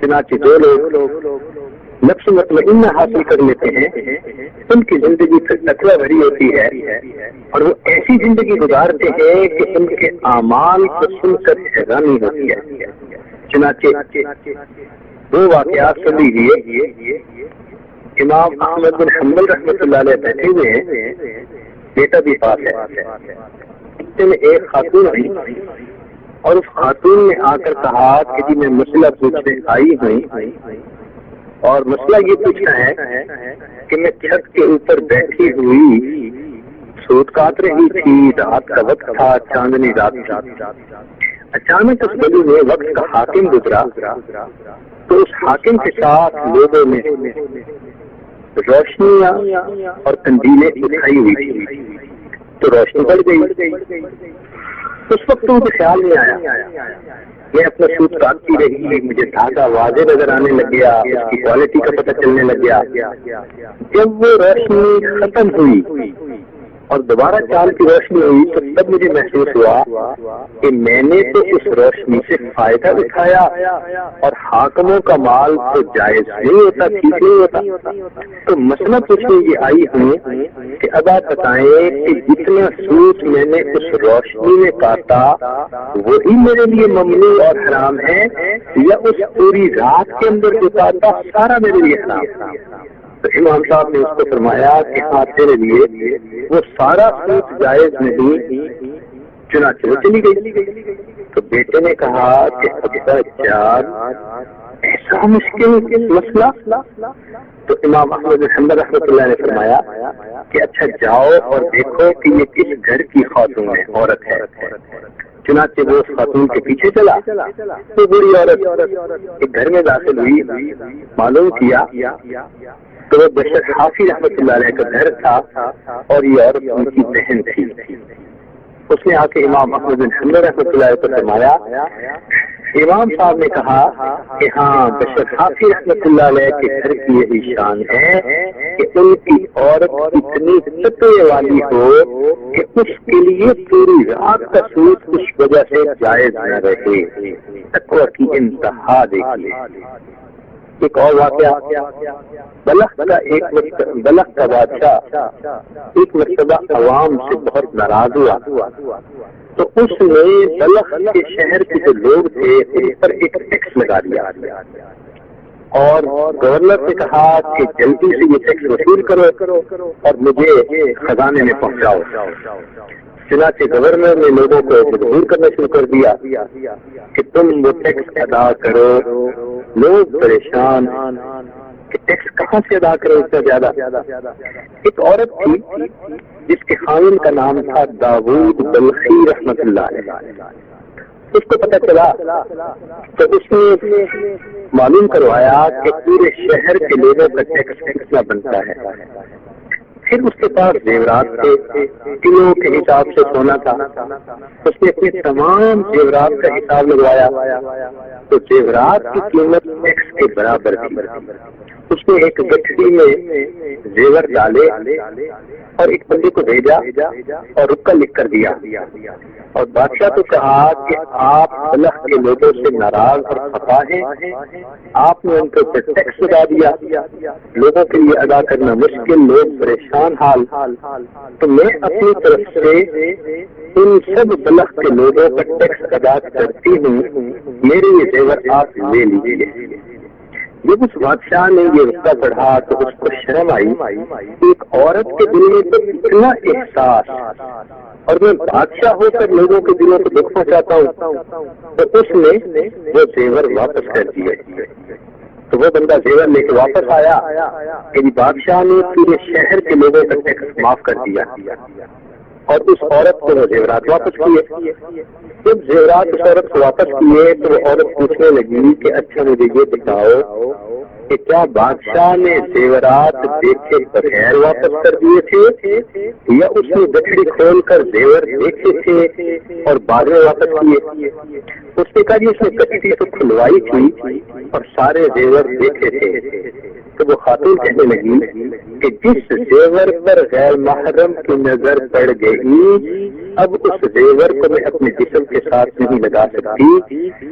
چنانچہ جو لوگ نفس مطمئنہ حاصل کر لیتے ہیں ان کی زندگی پھر تقویٰ بھری ہوتی ہے، اور وہ ایسی زندگی گزارتے ہیں کہ ان کے اعمال کو سن کر حیرانی ہوتی ہے۔ چنانچہ دو واقعات سن لیجیے۔ امام احمد بن حنبل رحمۃ اللہ علیہ بیٹھے ہوئے ہیں، بیٹا بھی پاس ہے، اتنے میں ایک خاتون آئی اور اس خاتون نے آ کر کہا کہ جی میں مسئلہ پوچھنے آئی ہوں، اور مسئلہ یہ پوچھنا ہے کہ میں چھت کے اوپر بیٹھی ہوئی سوت کاٹ رہی تھی، رات کا وقت تھا، چاندنی رات تھی، اچانک اس گلی میں وقت کا حاکم گزرا، تو اس حاکم کے ساتھ لوگوں میں روشنیاں اور قندیلیں اٹھائی ہوئی تھی، تو روشنی بڑھ گئی۔ اس وقت مجھے خیال نہیں آیا، میں اپنا سوٹ کاٹتی رہی، مجھے دھاگا واضح نظر آنے لگ گیا، اس کی کوالٹی کا پتہ چلنے لگ گیا۔ جب وہ روشنی ختم ہوئی اور دوبارہ چاند کی روشنی ہوئی تو تب مجھے محسوس ہوا کہ میں نے تو اس روشنی سے فائدہ اٹھایا، اور حاکموں کا مال تو جائز نہیں ہوتا، ٹھیک نہیں ہوتا۔ تو مسئلہ پوچھنے یہ آئی ہوں کہ اب آپ بتائیں کہ جتنا سوٹ میں نے اس روشنی میں کاٹا وہی میرے لیے ممنوع اور حرام ہے، یا اس پوری رات کے اندر جو کاٹا سارا میرے لیے حرام؟ تو امام صاحب نے اس کو فرمایا کہ ہاں تیرے لیے وہ سارا سوٹ جائز نہیں، چنانچہ وہ چلی گئی۔ تو بیٹے نے کہا کہ ابا جان ایسا مشکل مسئلہ؟ تو امام احمد بن حنبل رحمۃ اللہ نے فرمایا کہ اچھا جاؤ اور دیکھو کہ یہ کس گھر کی خاتون ہے، عورت ہے۔ چنانچہ وہ اس خاتون کے پیچھے چلا، تو بڑی عورت ایک گھر میں داخل ہوئی، معلوم کیا تو وہ بشر حافی رحمۃ اللہ علیہ کا گھر تھا، اور یہ عورت ان کی بہن تھی۔ اس نے آ کے امام احمد بن حنبل رحمۃ اللہ علیہ کو فرمایا، امام صاحب نے کہا کہ ہاں بشر حافی رحمۃ اللہ علیہ کے گھر کی یہی شان ہے کہ ان کی عورت اتنی تقوی والی ہو کہ اس کے لیے پوری رات کا سوٹ اس وجہ سے جائز نہ رہے۔ تقوی کی انتہا دیکھیے۔ ایک اور واقعہ، بلخ کا بادشاہ ایک مرتبہ عوام سے بہت ناراض ہوا، تو اس نے بلخ کے شہر کے جو لوگ تھے ان پر ایک ٹیکس لگا دیا، اور گورنر سے کہا کہ جلدی سے یہ ٹیکس وصول کرو اور مجھے خزانے میں پہنچاؤ۔ چنانچہ گورنر نے لوگوں کو مجبور کرنا شروع کر دیا کہ تم وہ ٹیکس ادا کرو۔ لوگ پریشان کہ ٹیکس کہاں سے ادا کرو اتنا زیادہ۔ ایک عورت تھی جس کے خاوند کا نام تھا داؤد بلخی رحمۃ اللہ علیہ، اس کو پتہ چلا تو اس نے معلوم کروایا کہ پورے شہر کے لوگوں کا ٹیکس کتنا بنتا ہے۔ پھر اس کے پاس زیورات تھے، کلو کے حساب سے سونا تھا، اس نے اپنے تمام زیورات کا حساب لگوایا تو زیورات کی قیمت ٹیکس کے برابر تھی۔ اس نے ایک گٹھڑی میں زیور ڈالے اور ایک بندے کو بھیجا اور رکا لکھ کر دیا، اور بادشاہ کو کہا کہ آپ بلخ کے لوگوں سے ناراض اور خفا ہیں، آپ نے ان کے اوپر ٹیکس لگا دیا، لوگوں کے لیے ادا کرنا مشکل، لوگ پریشان حال، تو میں اپنی طرف سے ان سب بلخ کے لوگوں کا ٹیکس ادا کرتی ہوں، میرے یہ زیور آپ لے لیجیے۔ جب اس بادشاہ نے یہ رشتہ پڑھا تو اس کو شرم آئی، ایک عورت کے دل میں تو اتنا احساس، اور میں بادشاہ ہو کر لوگوں کے دلوں کو دکھ پہنچاتا ہوں، تو اس نے وہ زیور واپس کر دیے۔ تو وہ بندہ زیور لے کے واپس آیا کہ بادشاہ نے پورے شہر کے لوگوں کا ٹیکس معاف کر دیا، اور اس عورت کو وہ زیورات واپس کیے۔ جب زیورات اس عورت کو واپس کیے تو وہ عورت پوچھنے لگی کہ اچھا مجھے یہ بتاؤ کہ کیا بادشاہ نے زیورات دیکھے بغیر واپس کر دیے تھے، یا اس نے گٹھڑی کھول کر زیور دیکھے تھے اور بعد میں واپس کیے؟ اس نے کہا جی اس نے گٹھڑی تو کھلوائی تھی اور سارے زیور دیکھے تھے۔ تو تو وہ خاتون کہنے لگی کہ جس زیور پر غیر محرم کی نظر پڑ گئی اب اس زیور کو میں اپنے جسم کے ساتھ نہیں لگا سکتی،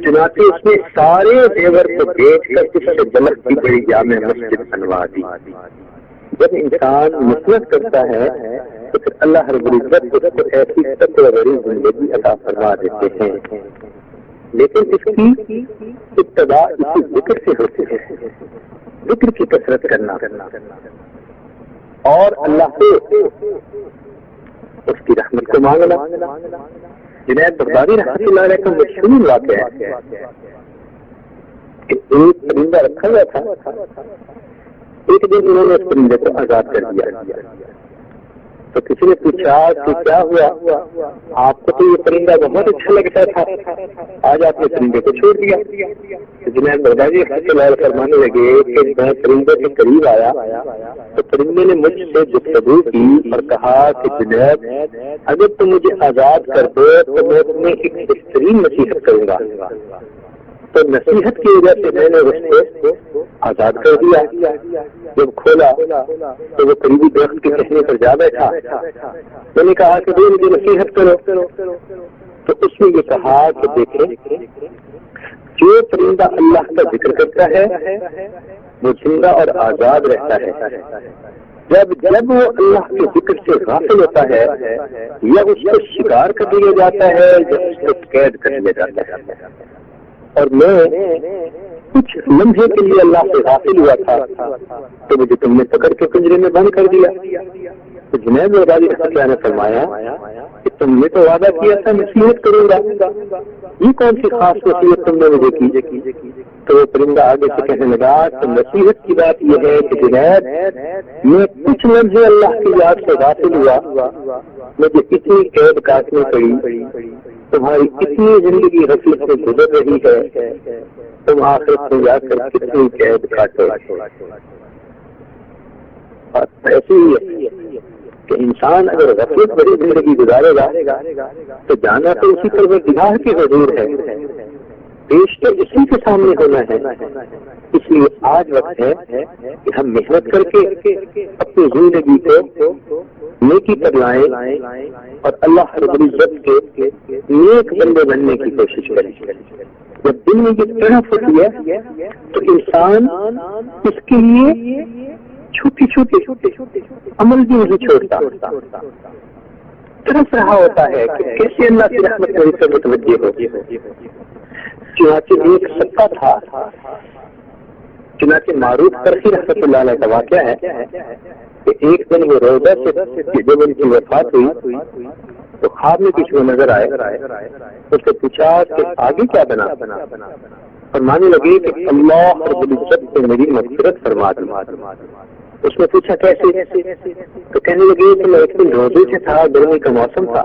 چنانچہ اس نے سارے زیور کو بیچ کر اس سے بلک کی بڑی جامع مسجد بنوا دی۔ جب انسان محنت کرتا ہے تو پھر اللہ رب العزت اس کو ایسی تقوی بھری زندگی عطا فرما دیتے ہیں، لیکن اس کی ابتدا اسی ذکر سے ہوتی ہے، ذکر کی کثرت کرنا اور اللہ سے اس کی رحمت کو مانگنا۔ جنید بغدادی رحمۃ اللہ علیہ کا مشہور واقعہ ہے کہ ایک پرندہ رکھا ہوا تھا، ایک دن انہوں نے اس پرندے کو آزاد کر دیا تو کسی نے پوچھا کہ کیا ہوا، آپ کو تو یہ پرندہ بہت اچھا لگتا تھا، آج آپ نے پرندے کو چھوڑ دیا۔ تو جنید بغدادی رحمۃ اللہ علیہ فرمانے لگے کہ میں پرندے کے قریب آیا تو پرندے نے مجھ سے گفتگو کی اور کہا کہ جنید اگر تم مجھے آزاد کر دو تو میں تمہیں ایک بہترین نصیحت کروں گا۔ تو نصیحت کی وجہ سے میں نے اس کو آزاد کر دیا۔ جب کھولا تو وہ قریبی درخت کے کہنے پر جا بیٹھا، میں نے کہا کہ مجھے نصیحت کرو، تو اس نے یہ کہا کہ دیکھیں جو پرندہ اللہ کا ذکر کرتا ہے وہ زندہ اور آزاد رہتا ہے، جب وہ اللہ کے ذکر سے غافل ہوتا ہے یا اس کو شکار کر لیا جاتا ہے یا اس کو قید کر لیا جاتا ہے۔ اور میں کچھ لمحے کے لیے اللہ سے غافل ہوا تھا تو مجھے تم نے پکڑ کے پنجرے میں بند کر دیا۔ تو جنید بغدادی رحمۃ اللہ نے فرمایا کہ تم نے تو وعدہ کیا تھا نصیحت کروں گا، یہ کون سی خاص نصیحت تم نے مجھے کی؟ تو وہ پرندہ آگے سے کہنے لگا کہ نصیحت کی بات یہ ہے کہ جنید میں کچھ لمحے اللہ کی یاد سے غافل ہوا، مجھے اتنی قید کاٹنی پڑی، تمہاری اتنی زندگی غفلت سے گزر رہی ہے، تم آخرت میں جا کر کتنی قید کاٹو۔ ایسی ہی ہے کہ انسان اگر غفلت بڑی زندگی گزارے گا تو جانا تو اسی پروردگار کے حضور ہے، پیش تو اسی کے سامنے ہونا ہے۔ اس لیے آج وقت ہے کہ ہم محنت کر کے اپنی زندگی کو نیکی پر لائیں اور اللہ رب العزت کے نیک بندے بننے کی کوشش کریں۔ جب دل میں یہ طرف ہوتی ہے تو انسان اس کے لیے چھوٹی چھوٹی عمل بھی نہیں چھوڑتا، طرف رہا ہوتا ہے کہ کیسے اللہ کی رحمت کو اس سے متوجہ ہو۔ چنانچہ ایک سکہ تھا، چنانچہ معروف کرخی رحمۃ اللہ علیہ کا واقعہ ہے کہ ایک دن وہ روزہ سے جب ان کی وفات ہوئی تو خواب میں کچھ وہ نظر آئے، اس سے پوچھا کہ آگے کیا بنا؟ فرمانے لگے کہ اللہ رب العزت نے میری مغفرت فرما دی۔ اس نے پوچھا کیسے؟ تو کہنے لگے کہ میں ایک دن روزے سے تھا، گرمی کا موسم تھا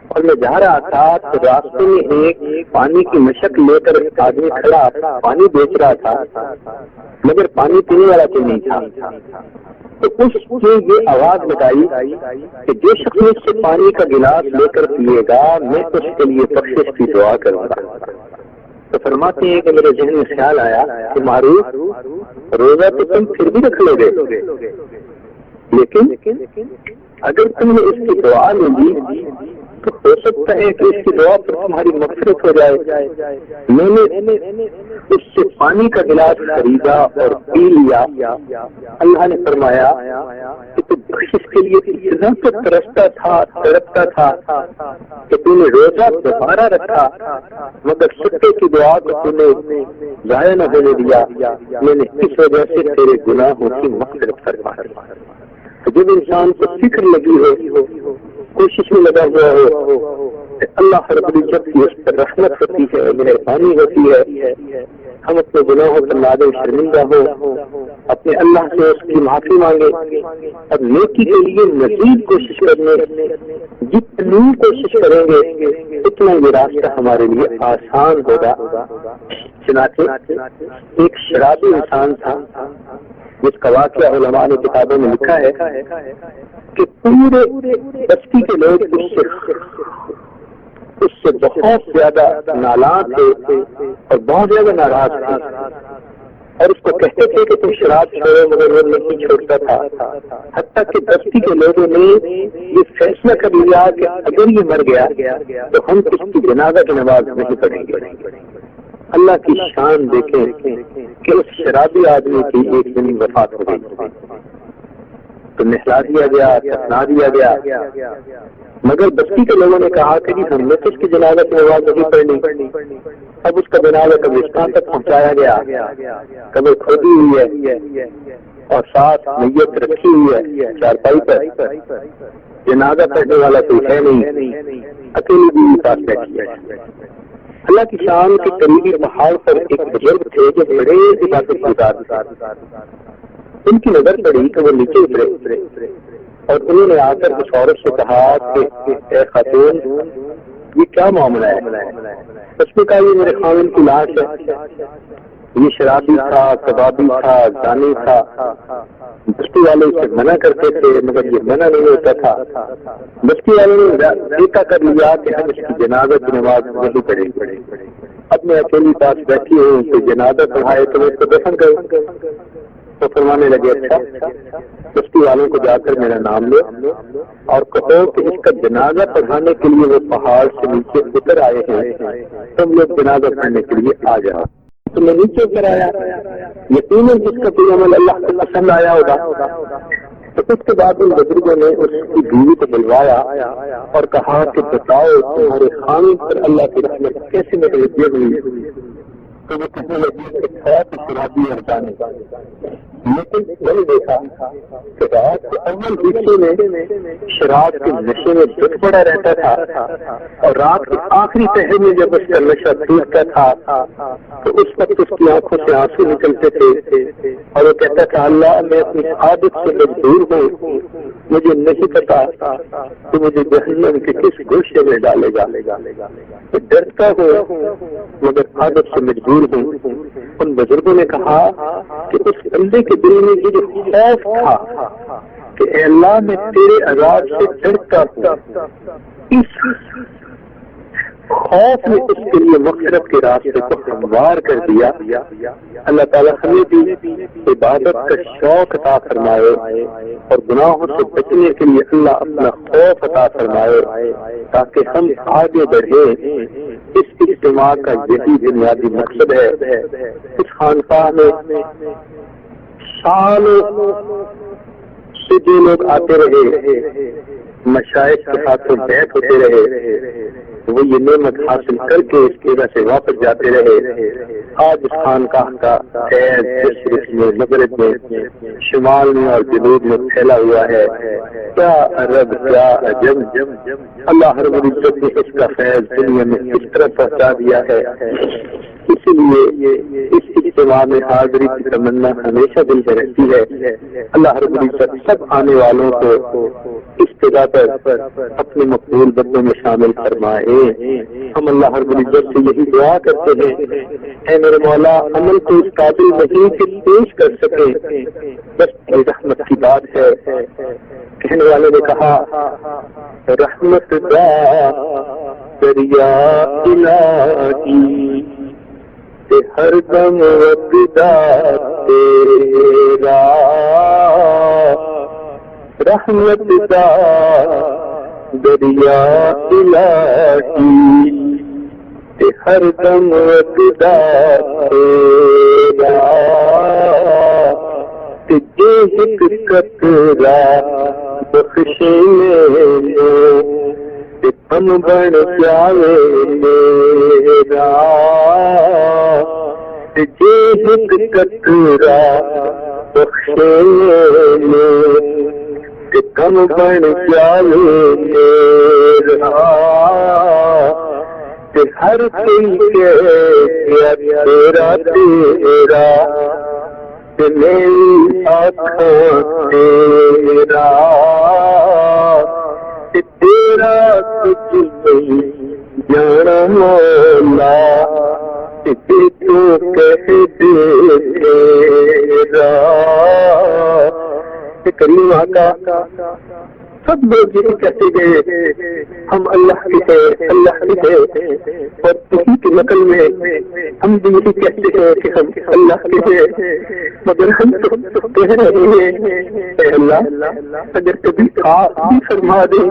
اور میں جا رہا تھا تو راستے میں ایک پانی کی مشک لے کر آدمی کھڑا پانی بیچ رہا تھا، مگر پانی پینے والا تو نہیں تھا۔ تو اس نے یہ آواز لگائی کہ جو شخص اس سے پانی کا گلاس لے کر پیے گا میں اس کے لیے بخشش کی دعا کروں گا۔ تو فرماتے ہیں کہ میرے ذہن میں خیال آیا کہ معروف روزہ تو تم پھر بھی رکھ لو گے، لیکن اگر تم نے اس کی دعا لے لی تو ہو سکتا ہے کہ اس کی دعا پر تمہاری مغفرت ہو جائے۔ میں نے اس سے پانی کا گلاس خریدا اور پی لیا۔ اللہ نے فرمایا کہ تو بخشش کے لیے اتنا تو ترستا تھا، تڑپتا تھا کہ تم نے روزہ دوبارہ رکھا، مگر سکے کی دعا کو تم نے ضائع نہ ہونے دیا، میں نے اس وجہ سے تیرے گناہوں کی مغفرت فرما دی۔ تو جب انسان کو فکر لگی ہو، کوشش میں لگا ہوا ہو، اللہ رب العزت کی اس پر رحمت ہوتی ہے، مہربانی ہوتی ہے، ہم اپنے گناہوں پر نادم شرمندہ ہو، اپنے اللہ سے اس کی معافی مانگے اور نیکی کے لیے مزید کوشش کرنے، جتنی کوشش کریں گے اتنا یہ راستہ ہمارے لیے آسان ہوگا۔ چنانچہ ایک شرابی انسان تھا جس کا واقعہ علماء نے کتابوں میں لکھا ہے کہ پورے بستی کے لوگ اس سے بہت زیادہ نالاں تھے اور بہت زیادہ ناراض تھے۔ اور اس کو کہتے تھے کہ تم شراب چھوڑو، مگر وہ نہیں چھوڑتا تھا، حتیٰ کہ بستی کے لوگوں نے یہ فیصلہ کر لیا کہ اگر یہ مر گیا تو ہم اس کی جنازہ کی نماز نہیں پڑھیں گے۔ اللہ کی شان دیکھیں کہ اس شرابی آدمی کی ایک دن وفات ہو گئی تو نہلا دیا گیا، دفنا دیا گیا، مگر بستی کے لوگوں نے کہا کہ ہم نے تو اس کی جنازہ کی نماز نہیں پڑھنی۔ اب اس کا جنازہ قبرستان تک پہنچایا گیا، قبر کھودی ہوئی ہے اور ساتھ میت رکھی ہوئی ہے چارپائی پر، جنازہ پڑھنے والا کوئی ہے نہیں، اکیلی بیوی پاس بیٹھی ہے۔ اللہ کی شان کے قریبی پہاڑ پر ایک بزرگ تھے جو بڑے عبادت گزار تھے، ان کی نظر پڑی کہ وہ نیچے اترے اور انہوں نے آ کر اس عورت سے کہا کہ اے خاتون یہ کیا معاملہ ہے؟ اس نے کہا یہ میرے خاوند کی لاش ہے، یہ شرابی تھا، کبابی تھا، زانی تھا، بستی والے اسے منع کرتے تھے مگر یہ منع نہیں ہوتا تھا، بستی والوں نے دیکھا کر لیا کہ ہم اس کی جنازہ کی نماز نہیں پڑھیں گے، اب میں اکیلی پاس بیٹھی ہوں کہ جنازہ پڑھائے تو میں اس کو دفن کروں۔ تو فرمانے لگے اچھا بستی والوں کو جا کر میرا نام لو اور کہو کہ اس کا جنازہ پڑھانے کے لیے وہ پہاڑ سے نیچے اتر آئے ہیں، تم لوگ جنازہ پڑھنے کے لیے آ جاؤ۔ تو میں نیچے اتر آیا، یقیناً اس کا کوئی عمل اللہ کو پسند آیا ہوگا۔ تو اس کے بعد ان بزرگوں نے اس کی بیوی کو بلوایا اور کہا کہ بتاؤ تمہارے خاوند پر اللہ کی رحمت کیسے متوجہ ہوئی؟ تو وہ کہنے لگی کہ شرابی اور زانی، لیکن میں نے دیکھا کہ رات کے اول حصے میں شراب کے نشے میں دکھ پڑا رہتا تھا اور رات کے آخری پہر میں جب اس کا نشہ ٹوٹتا تھا تو اس وقت اس کی آنکھوں سے آنسو نکلتے تھے اور وہ کہتا تھا اللہ میں اپنی عادت سے مجبور ہوں، مجھے نہیں پتا کہ مجھے جہنم کے کس گوشے میں ڈالے گا، میں ڈرتا ہوں مگر عادت سے مجبور ہوں۔ ان بزرگوں نے کہا کہ اس بندے کے دل میں یہ جو خوف تھا کہ اے اللہ میں تیرے عذاب سے ڈرتا ہوں، اس خوف نے اس کے لیے مغفرت کے راستے کو ہموار کر دیا۔ اللہ تعالیٰ ہمیں بھی عبادت کا شوق عطا فرمائے اور گناہوں سے بچنے کے لیے اللہ اپنا خوف عطا فرمائے تاکہ ہم آگے بڑھیں۔ اس اجتماع کا یہی بنیادی مقصد ہے۔ اس خانقاہ میں سالوں سے جو لوگ آتے رہے، مشائخ کے ہاتھوں بیعت ہوتے رہے، وہ یہ نعمت حاصل کر کے اس کی وجہ سے واپس جاتے رہے۔ آج اس خانقاہ کا فیض مشرق میں، مغرب میں، شمال میں اور جنوب میں پھیلا ہوا ہے۔ کیا عرب کیا عجم، اللہ رب العزت نے اس کا فیض دنیا میں اس طرح پہنچا دیا ہے۔ اسی لیے اس اجتماع میں حاضری کی تمنا ہمیشہ دل میں رہتی ہے۔ اللہ رب العزت سب آنے والوں کو اس جگہ پر اپنے مقبول بندوں میں شامل فرمائے۔ ہم اللہ رب العزت سے یہی دعا کرتے ہیں، اے میرے مولا عمل کو اس قابل نہیں کہ پیش کر سکے، بس رحمت کی بات ہے۔ کہنے والے نے کہا رحمت دا دریا الہی کہ ہر دم وقدا تیرا، رحمت دا دریا الہی کہ ہر دم وقدا تیرا، کہ ایک قطرہ بخشے لو کہ ہم بڑھ جاوے میرا، ایک قطرہ بخشے لو کہ ہم بڑھ جاوے میرا، کہ ہر کوئی کہ تیرا تیرا، کہ میری آنکھوں تیرا، کہ تیرا کچھ نہیں جانا مولا، کہ تو کہہ دے تیرا۔ کہ کریم آقا سب لوگ یہ کہتے گئے ہم اللہ کے ہیں، اللہ کے ہیں، اور اسی کی نقل میں ہم بھی یہی کہتے ہیں کہ ہم اللہ کے ہیں، مگر ہم تو کہہ رہے ہیں اے اللہ اگر کبھی آپ بھی فرما دیں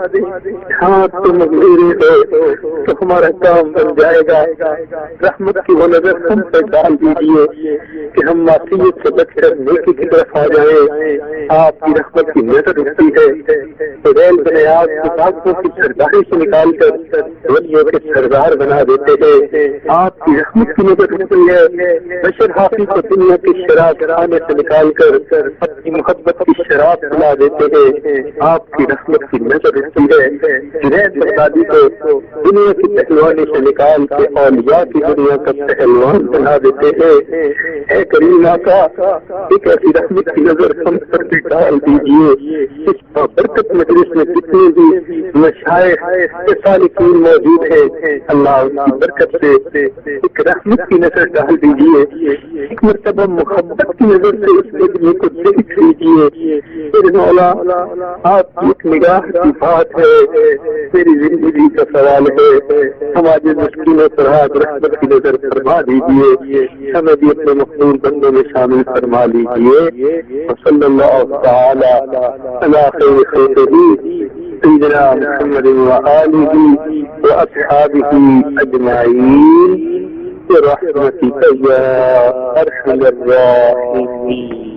ہاں تو مغفور ہو تو ہمارا کام بن جائے گا، رحمت کی وہ نظر ہم پر ڈال دیجیے کہ ہم معصیت سے بچ کر نیکی کی طرف آ جائیں۔ آپ کی رحمت کی نظر رکھتی ہے ریل بنیاد کتابوں کی سرداری سے نکال کر ولیوں کے سردار بنا دیتے ہیں، آپ کی رحمت کی نظر رکھتی ہے بشر حافظ کو دنیا کی شراب خانے سے نکال کر اپنی محبت کی شراب پلا دیتے ہیں، آپ کی رحمت کی نظر رکھتی ہے جنید بغدادی کو دنیا کی پہلوانی سے نکال کے اولیاء کی دنیا کا پہلوان بنا دیتے ہیں۔ اے کریم آقا ایک ایسی رحمت کی نظر ہم پر بھی ڈال دیجیے، اس برکت مجلس میں جتنے بھی مشائخ سالکین موجود ہیں اللہ ان کی برکت سے ایک رحمت کی نظر ڈال دیجیے، ایک مرتبہ محبت کی نظر سے اس دنیا کو دیکھ لیجیے۔ پھر مولا آپ کی ایک نگاہ کی بات ہے، میری زندگی کا سوال ہے، ہمارے مسکینوں پر آپ رحمت کی نظر فرما دیجیے، ہمیں بھی اپنے مقبول بندوں میں شامل فرما لیجیے۔ صلی اللہ تعالی علی خیر خلقہ سیدنا محمد وآلہ وأصحابہ اجمعین برحمتک یا ارحم الراحمین۔